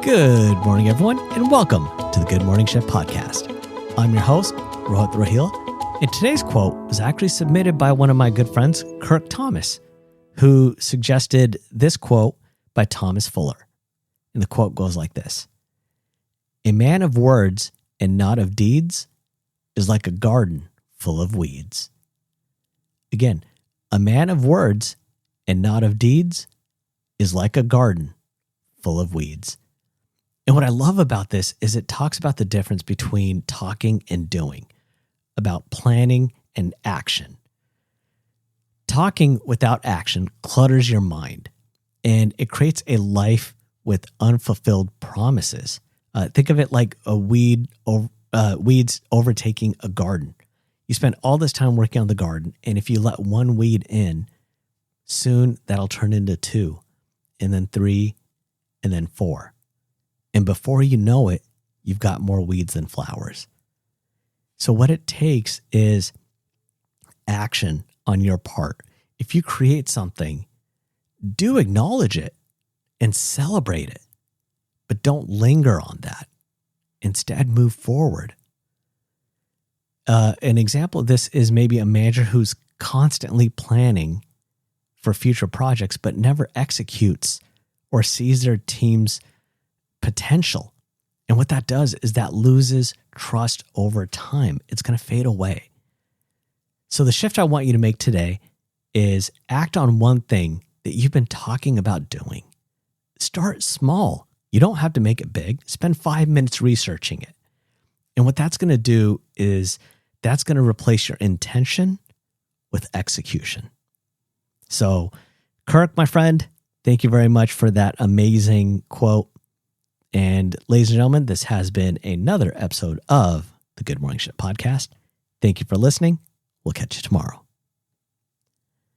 Good morning, everyone, and welcome to the Good Morning Shift podcast. I'm your host, Rohit Rohila, and today's quote was actually submitted by one of my good friends, Kirk Thomas, who suggested this quote by Thomas Fuller. And the quote goes like this: "A man of words and not of deeds is like a garden full of weeds." Again, a man of words and not of deeds is like a garden full of weeds. And what I love about this is it talks about the difference between talking and doing, about planning and action. Talking without action clutters your mind, and it creates a life with unfulfilled promises. Think of it like weeds overtaking a garden. You spend all this time working on the garden, and if you let one weed in, soon that'll turn into 2, and then 3, and then 4. And before you know it, you've got more weeds than flowers. So what it takes is action on your part. If you create something, do acknowledge it and celebrate it, but don't linger on that. Instead, move forward. An example of this is maybe a manager who's constantly planning for future projects, but never executes or sees their team's potential. And what that does is that loses trust over time. It's going to fade away. So the shift I want you to make today is act on one thing that you've been talking about doing. Start small. You don't have to make it big. Spend 5 minutes researching it. And what that's going to do is that's going to replace your intention with execution. So, Kirk, my friend, thank you very much for that amazing quote. And ladies and gentlemen, this has been another episode of the Good Morning Shift podcast. Thank you for listening. We'll catch you tomorrow.